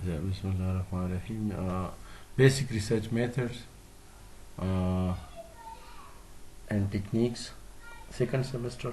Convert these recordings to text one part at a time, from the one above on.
Bismillahirrahmanirrahim. Basic research methods and techniques, second semester,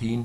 3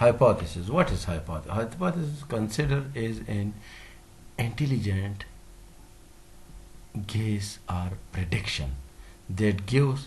hypothesis. What is hypothesis? Hypothesis is considered as an intelligent guess or prediction that gives,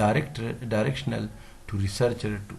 directional to researcher to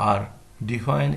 are defined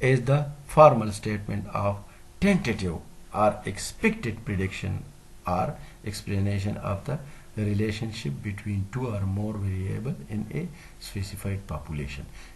as the formal statement of tentative or expected prediction or explanation of the relationship between two or more variable in a specified population.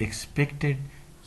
expected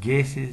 guesses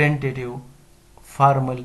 tentative formal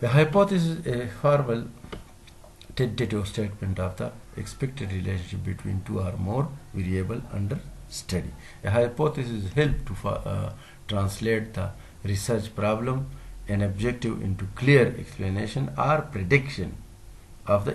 The hypothesis is a formal tentative statement of the expected relationship between two or more variable under study. A hypothesis helps to translate the research problem and objective into clear explanation or prediction of the,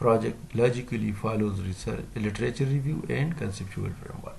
project logically follows research literature review and conceptual framework,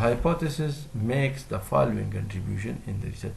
hypothesis makes the following contribution in the research,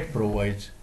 it provides,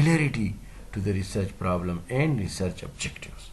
clarity to the research problem and research objectives,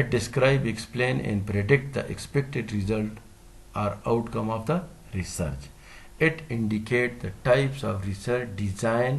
It describe, explain and predict the expected result or outcome of the research. It indicate the types of research design,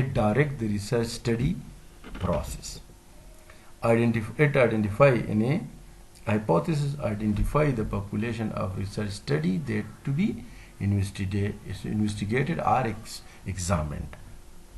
it direct the research study process. It identify, in a hypothesis identify the population of research study that to be investigated or examined.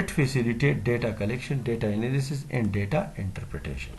it facilitate data collection, data analysis and data interpretation.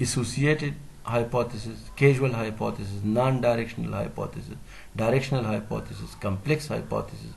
Associated hypothesis, causal hypothesis, non-directional hypothesis, directional hypothesis, complex hypothesis,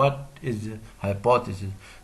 what is hypothesis,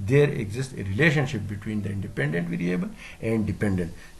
there exists a relationship between the independent variable and dependent.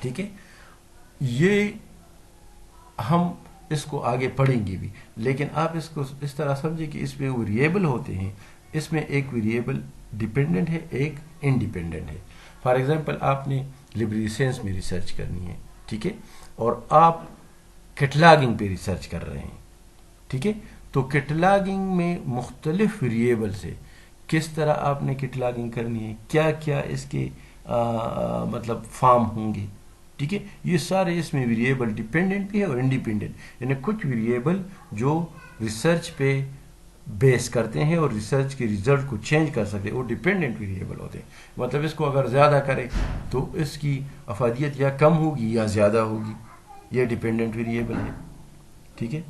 ٹھیک ہے. یہ ہم اس کو آگے پڑھیں گے بھی, لیکن آپ اس کو اس طرح سمجھیں کہ اس میں ویریبل ہوتے ہیں, اس میں ایک ویریبل ڈیپینڈنٹ ہے, ایک انڈیپینڈنٹ ہے. فار ایگزامپل آپ نے لبریری سینس میں ریسرچ کرنی ہے, ٹھیک ہے, اور آپ کیٹلاگنگ پہ ریسرچ کر رہے ہیں, ٹھیک ہے. تو کیٹلاگنگ میں مختلف ویریبل سے کس طرح آپ نے کیٹلاگنگ کرنی ہے, کیا کیا اس کے مطلب فارم ہوں گے, ٹھیک ہے. یہ سارے اس میں ویریبل ڈیپینڈنٹ بھی ہے اور انڈیپینڈنٹ, یعنی کچھ ویریبل جو ریسرچ پہ بیس کرتے ہیں اور ریسرچ کے ریزلٹ کو چینج کر سکتے ہیں, وہ ڈیپینڈنٹ ویریبل ہوتے ہیں. مطلب اس کو اگر زیادہ کرے تو اس کی افادیت یا کم ہوگی یا زیادہ ہوگی, یہ ڈیپینڈنٹ ویریبل ہے, ٹھیک ہے.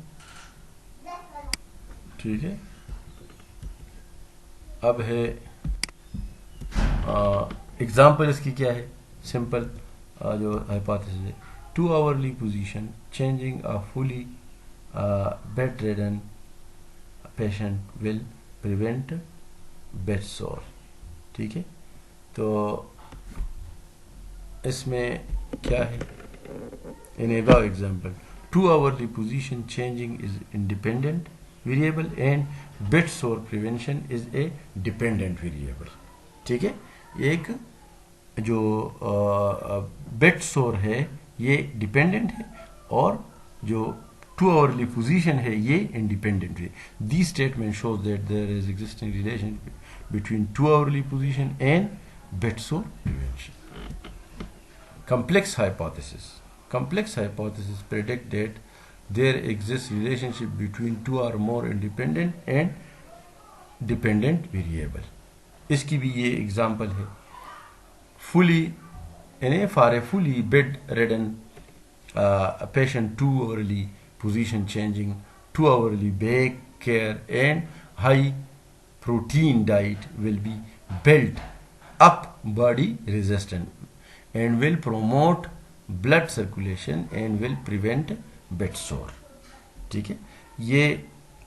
ٹھیک ہے. اب ہے ایگزامپل اس کی کیا ہے, سمپل جو ہائپوتھیسس ہے, 2 hourly position changing a fully bedridden patient will prevent bed sore, ٹھیک ہے. تو اس میں کیا ہے, in above example 2 hourly position changing is independent variable and bed sore prevention is a dependent variable, ٹھیک ہے. ایک جو بیڈ سور ہے یہ ڈیپینڈنٹ ہے, اور جو 2 hourly position ہے یہ انڈیپینڈنٹ ہے. This statement shows that there is existing relation between 2 hourly position and bed sore prevention. Complex hypothesis. Complex hypothesis predict that there exists relationship between 2 or more independent and dependent variable. اس کی بھی یہ example ہے, fully یعنی for a fully bedridden patient 2 hourly position changing, 2 hourly back care and high protein diet will be built up body resistance and will promote blood circulation and will prevent bed sore, ٹھیک ہے. یہ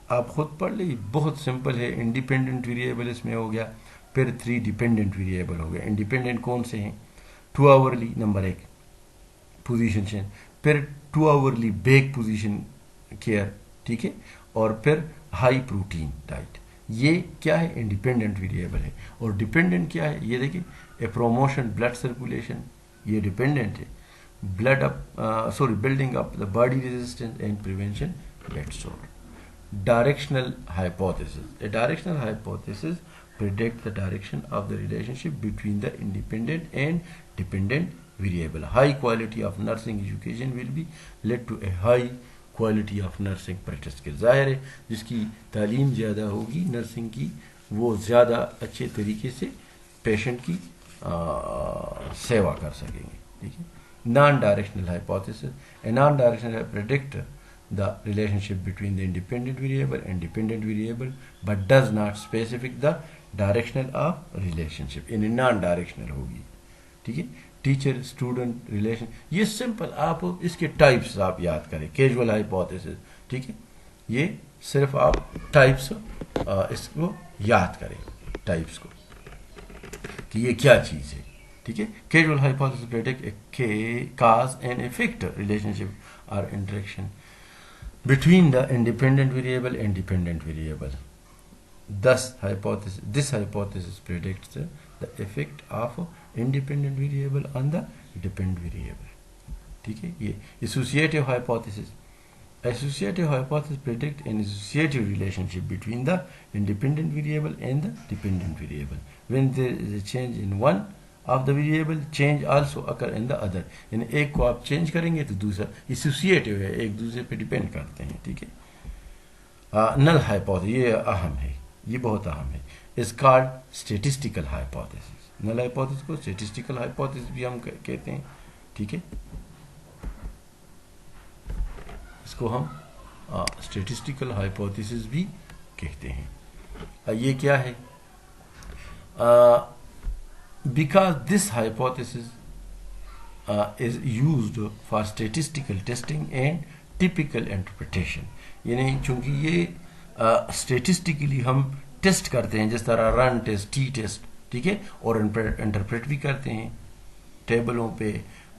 آپ خود پڑھ لیں, بہت simple ہے. Independent variable اس میں ہو گیا, پھر 3 ڈیپینڈنٹ ویریبل ہو گیا. انڈیپینڈنٹ کون سے ہیں, 2 hourly نمبر 1 پوزیشن چینج, پھر 2 hourly بیک پوزیشن کیئر, ٹھیک ہے, اور پھر ہائی پروٹین ڈائٹ. یہ کیا ہے, انڈیپینڈنٹ ویریبل ہے. اور ڈیپینڈنٹ کیا ہے, یہ دیکھیں, اے پروموشن بلڈ سرکولیشن, یہ ڈیپینڈنٹ ہے. Build up building up the body resistance and prevention bed sore. Directional hypothesis. A directional hypothesis predict the direction of the relationship between the independent and dependent variable. High quality of nursing education will be led to a high quality of nursing practice. کے ظاہر ہے جس کی تعلیم زیادہ ہوگی nursing کی, وہ زیادہ اچھے طریقے سے پیشنٹ کی سیوا کر سکیں گے, ٹھیک ہے. Non-directional hypothesis. A non-directional predict the relationship between the independent variable and dependent variable but does not specify the directional of relationship. In a non-directional ہوگی, ٹھیک ہے. ٹیچر اسٹوڈنٹ ریلیشن, یہ سمپل, آپ اس کے ٹائپس آپ یاد کریں. کیجول ہائپوتھیسس, ٹھیک ہے, یہ صرف آپ ٹائپس اس کو یاد کریں, ٹائپس کو کہ یہ کیا چیز ہے, ٹھیک ہے. Causal hypothesis predict a cause and effect relationship اور interaction between the independent variable and dependent variable. This hypothesis predicts the effect of independent variable on the dependent variable. ٹھیک ہے. یہ associative hypothesis. Associative hypothesis predict an associative relationship between the independent variable and the dependent variable. When there is a change in one of the variable, change also occur in the other. یعنی ایک کو آپ change کریں گے تو دوسرا associative ہے, ایک دوسرے پہ ڈیپینڈ کرتے ہیں, ٹھیک ہے. نل ہائپوتھیسس, یہ اہم ہے, یہ بہت اہم ہے. Is called statistical hypothesis. Null hypothesis کو اسٹیٹسٹیکل ہائپوتھیسس بھی ہم کہتے ہیں, ٹھیک ہے. اس کو ہم اسٹیٹسٹیکل ہائپوتھیسس بھی کہتے ہیں. یہ کیا ہے, because this hypothesis is used for statistical testing and typical interpretation. یعنی چونکہ یہ اسٹیٹسٹیکلی ہم ٹیسٹ کرتے ہیں, جس طرح رن ٹیسٹ, ٹی ٹیسٹ, ٹھیک ہے, اور انٹرپریٹ بھی کرتے ہیں ٹیبلوں پہ,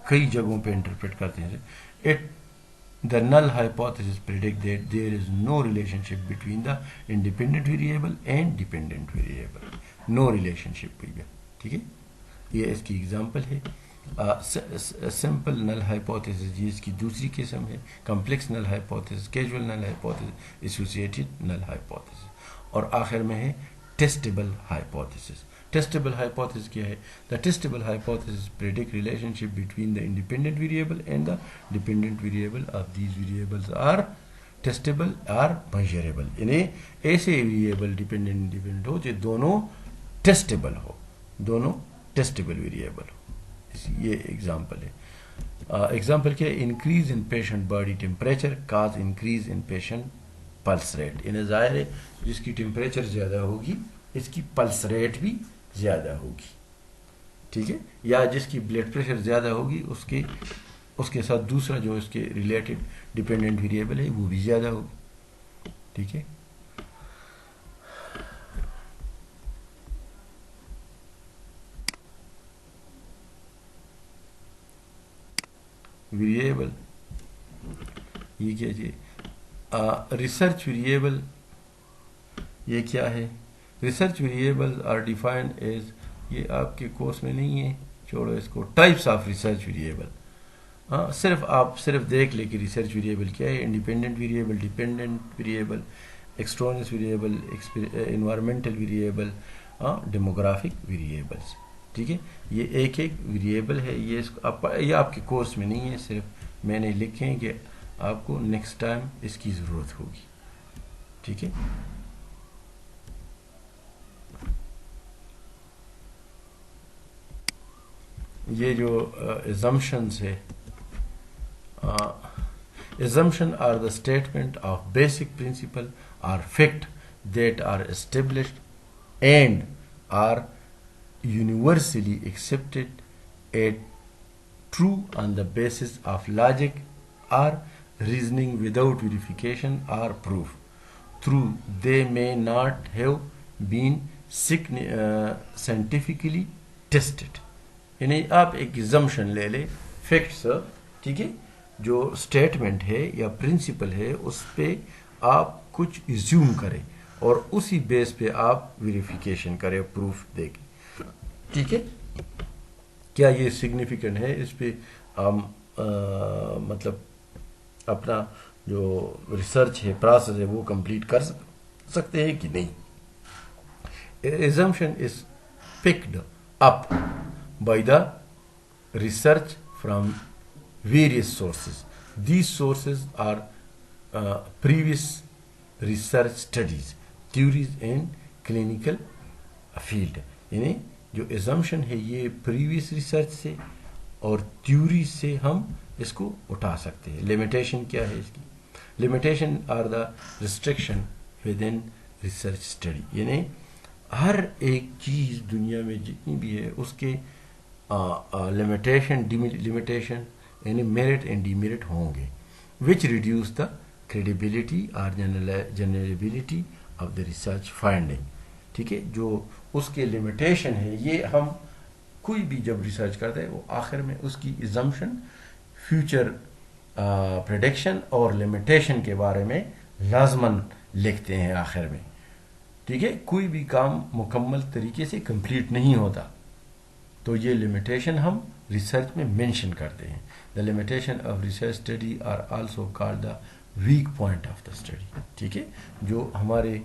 کئی جگہوں پہ انٹرپریٹ کرتے ہیں. It The null hypothesis predicts that there is no relationship between the independent variable and dependent variable. No relationship ہوئی ہے. ٹھیک ہے, یہ اس کی ایگزامپل ہے. سمپل نل ہائپوتھیسس یہ اس کی دوسری قسم ہے. کمپلیکس نل ہائپوتھیسس, کیجول نل ہائپوتھیسس, ایسوسیٹڈ نل ہائپوتھیسس, اور آخر میں ہے ٹیسٹیبل ہائپوتھیسس. Testable hypothesis کیا ہے؟ The testable hypothesis predict relationship between the independent variable and the dependent variable of these variables are testable or measurable. یعنی ایسے variable dependent independent ہو جو دونوں testable ہو, دونوں testable variable ہو. یہ example ہے. Example کیا ہے؟ Increase in patient body temperature cause increase in patient pulse rate. یعنی ظاہر ہے جس کی ٹیمپریچر زیادہ ہوگی اس کی پلس ریٹ بھی زیادہ ہوگی. ٹھیک ہے, یا جس کی بلڈ پریشر زیادہ ہوگی اس کے ساتھ دوسرا جو اس کے ریلیٹڈ ڈپینڈنٹ ویریبل ہے وہ بھی زیادہ ہوگی. ٹھیک ہے, ویریبل یہ کیا جی ریسرچ ویریبل یہ کیا ہے؟ Research variable are defined as, یہ آپ کے کورس میں نہیں ہے, چھوڑو اس کو. Types of research variable. ہاں, آپ صرف دیکھ لیں کہ ریسرچ ویریبل کیا ہے. Independent variable, dependent variable, extraneous variable, environmental variable, demographic variables. ٹھیک ہے, یہ ایک ایک ویریبل ہے. یہ آپ کے کورس میں نہیں ہے, صرف میں نے لکھے ہیں کہ آپ کو نیکسٹ ٹائم اس کی ضرورت ہوگی. ٹھیک ہے, یہ جو assumptions ہے, assumption are the statement of basic principle or fact that are established and are universally accepted as true on the basis of logic or reasoning without verification or proof. True, they may not have been scientifically tested. یعنی آپ ایک exemption لے لیں facts, ٹھیک ہے, جو statement ہے یا پرنسپل ہے اس پہ آپ کچھ ایزیوم کریں اور اسی بیس پہ آپ ویریفیکیشن کریں, پروف دے کے. ٹھیک ہے, کیا یہ سگنیفیکنٹ ہے, اس پہ مطلب اپنا جو ریسرچ ہے, پروسیس ہے, وہ کمپلیٹ کر سکتے ہیں کہ نہیں. assumption is picked up by the research from various sources. These sources are previous research studies, theories and clinical field. یعنی جو assumption ہے یہ previous research سے اور theory سے ہم اس کو اٹھا سکتے ہیں. limitation کیا ہے اس کی؟ limitation are the restriction within research study. یعنی ہر ایک چیز دنیا میں جتنی بھی ہے اس کے limitation یعنی merit and demerit ہوں گے, which reduce the credibility or generability of the research finding. ٹھیک ہے, جو اس کے limitation ہے, یہ ہم کوئی بھی جب ریسرچ کرتے ہیں وہ آخر میں اس کی assumption, future prediction اور limitation کے بارے میں لازماً لکھتے ہیں آخر میں. ٹھیک ہے, کوئی بھی کام مکمل طریقے سے کمپلیٹ نہیں ہوتا تو یہ لمیٹیشن ہم ریسرچ میں مینشن کرتے ہیں. The limitation of research study are also called the weak point of the study. ٹھیک ہے, جو ہمارے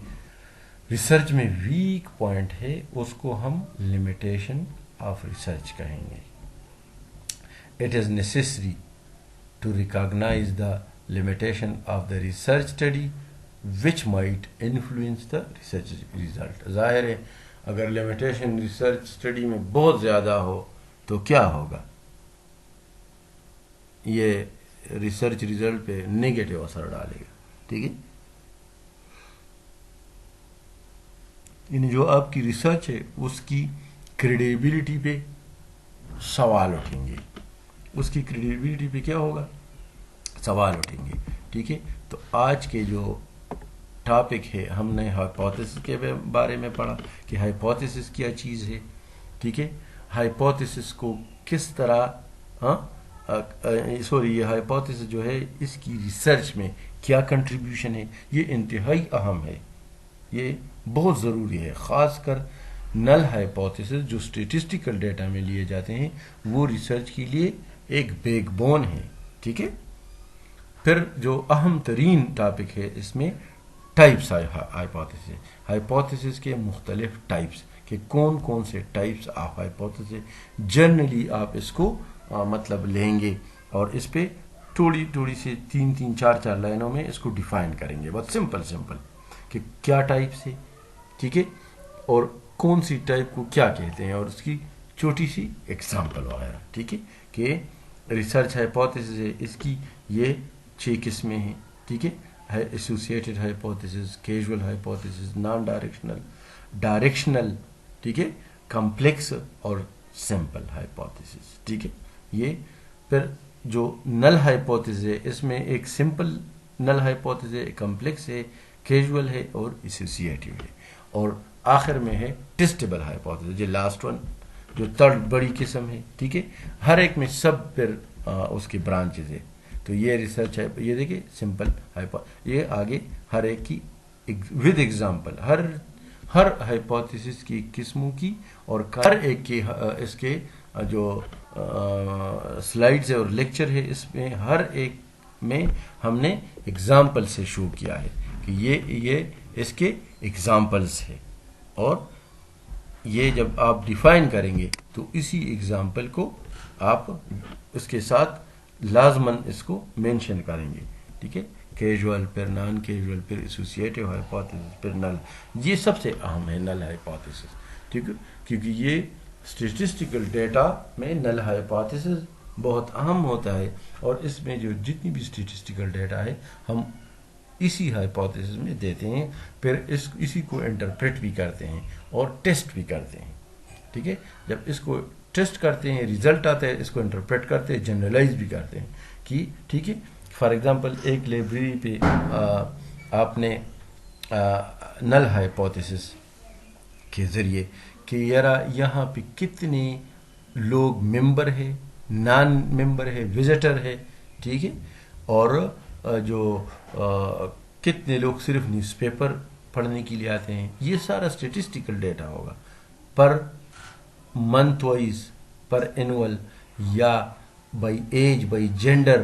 ریسرچ میں ویک پوائنٹ ہے اس کو ہم لمیٹیشن آف ریسرچ کہیں گے. It is necessary to recognise the limitation of the research study which might influence the research result. ظاہر ہے اگر limitation ریسرچ اسٹڈی میں بہت زیادہ ہو تو کیا ہوگا؟ یہ ریسرچ ریزلٹ پہ نیگیٹو اثر ڈالے گا. ٹھیک ہے, یعنی جو آپ کی ریسرچ ہے اس کی کریڈیبلٹی پہ سوال اٹھیں گے. اس کی کریڈیبلٹی پہ کیا ہوگا؟ سوال اٹھیں گے. ٹھیک ہے, تو آج کے جو ٹاپک ہے ہم نے ہائپوتھیسس کے بارے میں پڑھا کہ ہائپوتھیسس کیا چیز ہے. ٹھیک ہے, ہائپوتھیسس کو کس طرح سوری یہ ہائپوتھیسس جو ہے اس کی ریسرچ میں کیا کنٹریبیوشن ہے، یہ انتہائی اہم ہے، یہ بہت ضروری ہے. خاص کر نل ہائپوتھیسس جو اسٹیٹسٹیکل ڈیٹا میں لیے جاتے ہیں وہ ریسرچ کے لیے ایک بیک بون ہے. ٹھیک ہے. پھر جو اہم ترین ٹاپک ہے اس میں ٹائپس ہائپوتھیسس. ہائپوتھیسس کے مختلف ٹائپس کہ کون کون سے ٹائپس آف ہائپوتھیسس جنرلی آپ اس کو مطلب لیں گے اور اس پہ تھوڑی تھوڑی سی 3 4 لائنوں میں اس کو ڈیفائن کریں گے. بہت سمپل کہ کیا ٹائپس ہے. ٹھیک ہے. اور کون سی ٹائپ کو کیا کہتے ہیں اور اس کی چھوٹی سی ایگزامپل وغیرہ. ٹھیک ہے. کہ ریسرچ ہائپوتھیسس ہے اس کی یہ 6 قسمیں ہیں. ٹھیک ہے. Associated hypothesis, causal hypothesis, non directional, directional, ٹھیک ہے، کمپلیکس اور سمپل ہائپوتھیسس. ٹھیک ہے. یہ پھر جو نل ہائپوتھیسس ہے اس میں ایک سمپل نل ہائپوتھیسس ہے، کمپلیکس ہے، کیجول ہے اور ایسوسیٹیو ہے. اور آخر میں ہے ٹیسٹیبل ہائپوتھیسس، جو لاسٹ ون جو تھرڈ بڑی قسم ہے. ٹھیک ہے. ہر ایک میں سب پھر اس کی برانچز ہے. تو یہ ریسرچ ہے. یہ دیکھیں سمپل یہ آگے ہر ایک کی ود ایگزامپل ہر ہائپوتھیسس کی قسموں کی اور ہر ایک کی اس کے جو سلائڈز ہے اور لیکچر ہے اس میں ہر ایک میں ہم نے ایگزامپل سے شو کیا ہے کہ یہ اس کے ایگزامپلس ہے. اور یہ جب آپ ڈیفائن کریں گے تو اسی ایگزامپل کو آپ اس کے ساتھ لازماً اس کو مینشن کریں گے. ٹھیک ہے. کیجول پھر نان کیجول پھر ایسوسیٹیو ہائپوتھیسس پھر نل. یہ سب سے اہم ہے نل ہائپوتھیسس. ٹھیک ہے. کیونکہ یہ اسٹیٹسٹیکل ڈیٹا میں نل ہائپوتھیسس بہت اہم ہوتا ہے اور اس میں جو جتنی بھی اسٹیٹسٹیکل ڈیٹا ہے ہم اسی ہائپوتھیسس میں دیتے ہیں. پھر اسی کو انٹرپریٹ بھی کرتے ہیں اور ٹیسٹ بھی کرتے ہیں. ٹھیک ہے. جب اس کو ٹیسٹ کرتے ہیں رزلٹ آتا ہے اس کو انٹرپریٹ کرتے ہیں جنرلائز بھی کرتے ہیں کہ ٹھیک ہے. فار ایگزامپل ایک لائبریری پہ آپ نے نل ہائپوتھیسس کے ذریعے کہ یہاں پہ کتنے لوگ ممبر ہے، نان ممبر ہے، وزٹر ہے. ٹھیک ہے. اور جو کتنے لوگ صرف نیوز پیپر پڑھنے کے لیے آتے ہیں، یہ سارا اسٹیٹسٹیکل ڈیٹا ہوگا پر منتھ وائز، پر اینول یا بائی ایج، بائی جینڈر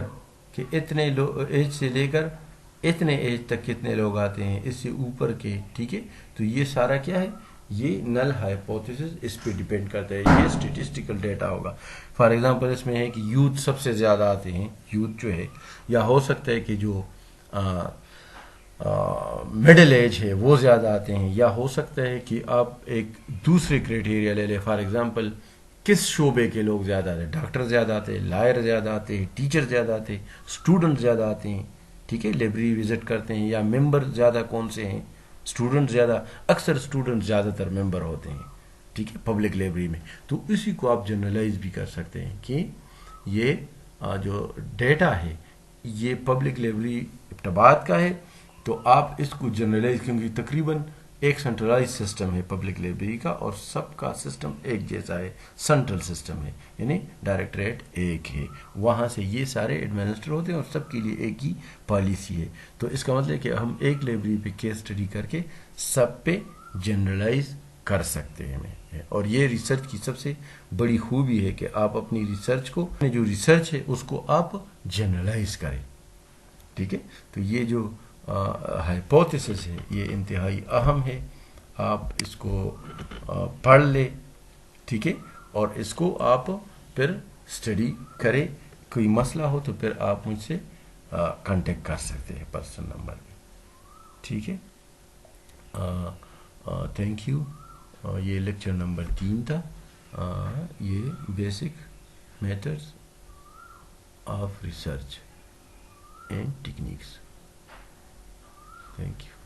کہ اتنے ایج سے لے کر اتنے ایج تک کتنے لوگ آتے ہیں، اس سے اوپر کے. ٹھیک ہے. تو یہ سارا کیا ہے، یہ نل ہائپوتھیسس اس پہ ڈیپینڈ کرتا ہے. یہ اسٹیٹسٹیکل ڈیٹا ہوگا. فار ایگزامپل اس میں ہے کہ یوتھ سب سے زیادہ آتے ہیں، یوتھ جو ہے، یا ہو سکتا ہے کہ جو مڈل ایج ہے وہ زیادہ آتے ہیں، یا ہو سکتا ہے کہ آپ ایک دوسرے کرائٹیریا لے لیں. فار ایگزامپل کس شعبے کے لوگ زیادہ آتے ہیں، ڈاکٹر زیادہ آتے ہیں، لائر زیادہ آتے ہیں، ٹیچر زیادہ آتے ہیں، اسٹوڈنٹ زیادہ آتے ہیں. ٹھیک ہے. لائبریری وزٹ کرتے ہیں. یا ممبر زیادہ کون سے ہیں، اسٹوڈنٹ زیادہ، اکثر اسٹوڈنٹ زیادہ تر ممبر ہوتے ہیں. ٹھیک ہے. پبلک لائبریری میں تو اسی کو آپ جنرلائز بھی کر سکتے ہیں کہ یہ جو ڈیٹا ہے یہ پبلک لائبریری ابٹاباد کا ہے تو آپ اس کو جنرلائز، کیونکہ تقریباً ایک سینٹرلائز سسٹم ہے پبلک لائبریری کا اور سب کا سسٹم ایک جیسا ہے، سینٹرل سسٹم ہے، یعنی ڈائریکٹریٹ ایک ہے، وہاں سے یہ سارے ایڈمنسٹر ہوتے ہیں اور سب کے لیے ایک ہی پالیسی ہے. تو اس کا مطلب ہے کہ ہم ایک لائبریری پہ کیس اسٹڈی کر کے سب پہ جنرلائز کر سکتے ہیں. اور یہ ریسرچ کی سب سے بڑی خوبی ہے کہ آپ اپنی ریسرچ کو، جو ریسرچ ہے اس کو آپ جنرلائز کریں. ٹھیک ہے. تو یہ جو ہائپوتھیسس ہے یہ انتہائی اہم ہے. آپ اس کو پڑھ لیں. ٹھیک ہے. اور اس کو آپ پھر اسٹڈی کریں. کوئی مسئلہ ہو تو پھر آپ مجھ سے کانٹیکٹ کر سکتے ہیں پرسنل نمبر پہ. ٹھیک ہے. Thank you. یہ لیکچر نمبر 3 تھا. یہ basic methods of research and techniques. Thank you.